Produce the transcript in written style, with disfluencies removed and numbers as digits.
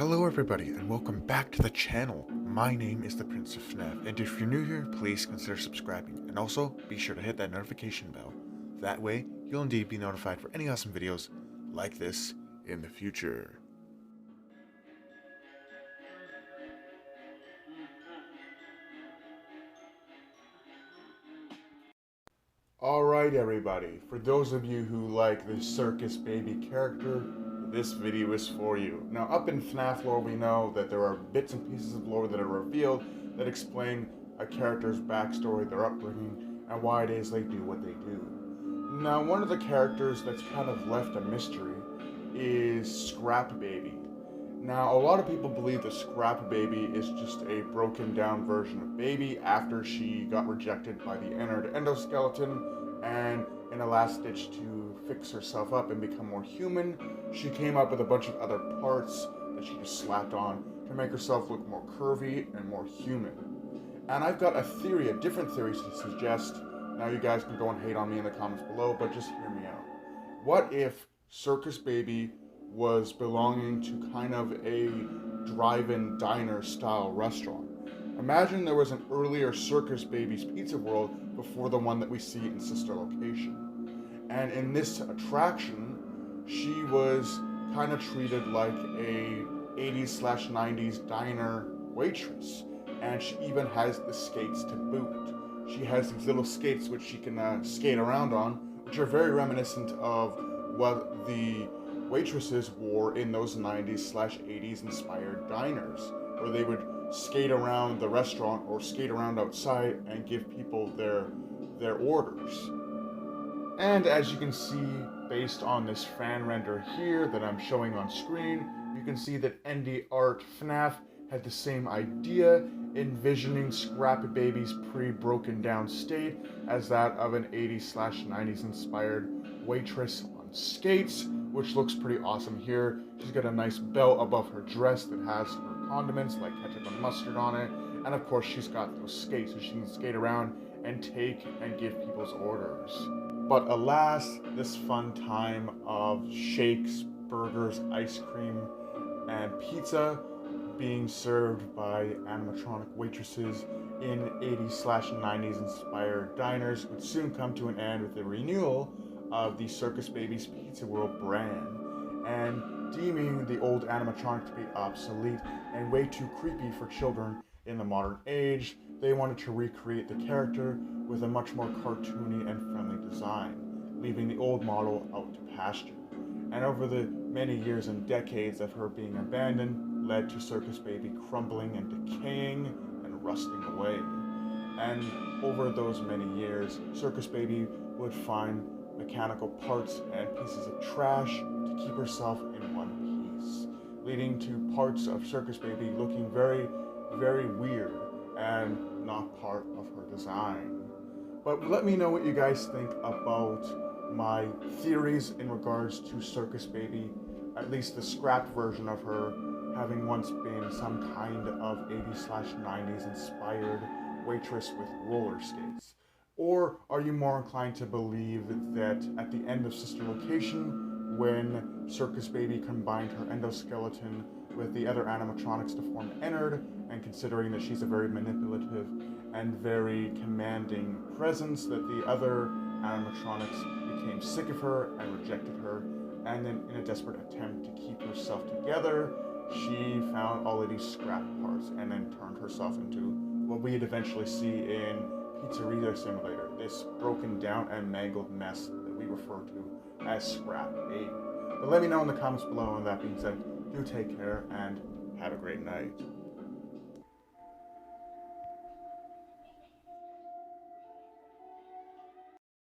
Hello everybody and welcome back to the channel. My name is the Prince of FNAF, and if you're new here, please consider subscribing, and also be sure to hit that notification bell. That way, you'll indeed be notified for any awesome videos like this in the future. Alright everybody, for those of you who like the Circus Baby character, this video is for you. Now up in FNAF lore we know that there are bits and pieces of lore that are revealed that explain a character's backstory, their upbringing, and why it is they do what they do. Now one of the characters that's kind of left a mystery is ScrapBaby. Now a lot of people believe that ScrapBaby is just a broken down version of Baby after she got rejected by the Ennard endoskeleton, and in a last ditch to fix herself up and become more human, she came up with a bunch of other parts that she just slapped on to make herself look more curvy and more human. And I've got a theory, a different theory to suggest. Now you guys can go and hate on me in the comments below, but just hear me out. What if Circus Baby was belonging to kind of a drive-in diner style restaurant? Imagine there was an earlier Circus Baby's Pizza World before the one that we see in Sister Location. And in this attraction, she was kind of treated like a 80s/90s diner waitress. And she even has the skates to boot. She has these little skates which she can skate around on, which are very reminiscent of what the waitresses wore in those 90s/80s inspired diners, where they would skate around the restaurant or skate around outside and give people their orders. And as you can see, based on this fan render here that I'm showing on screen, you can see that ND Art FNAF had the same idea, envisioning ScrapBaby's pre-broken down state as that of an 80s/90s inspired waitress on skates, which looks pretty awesome here. She's got a nice belt above her dress that has her condiments like ketchup and mustard on it, and of course she's got those skates so she can skate around and take and give people's orders. But alas, this fun time of shakes, burgers, ice cream, and pizza being served by animatronic waitresses in 80s/90s inspired diners would soon come to an end with the renewal of the Circus Baby's Pizza World brand, and deeming the old animatronic to be obsolete and way too creepy for children in the modern age, they wanted to recreate the character with a much more cartoony and friendly design, leaving the old model out to pasture. And over the many years and decades of her being abandoned led to Circus Baby crumbling and decaying and rusting away. And over those many years, Circus Baby would find mechanical parts and pieces of trash to keep herself in one piece, leading to parts of Circus Baby looking very, very weird and not part of her design. But let me know what you guys think about my theories in regards to Circus Baby, at least the scrapped version of her having once been some kind of 80s/90s inspired waitress with roller skates. Or are you more inclined to believe that at the end of Sister Location, when Circus Baby combined her endoskeleton with the other animatronics to form Ennard, and considering that she's a very manipulative and very commanding presence, that the other animatronics became sick of her and rejected her, and then in a desperate attempt to keep herself together, she found all of these scrap parts and then turned herself into what we'd eventually see in Pizzeria Simulator, this broken down and mangled mess that we refer to as ScrapBaby. But let me know in the comments below, and that being said, do take care and have a great night.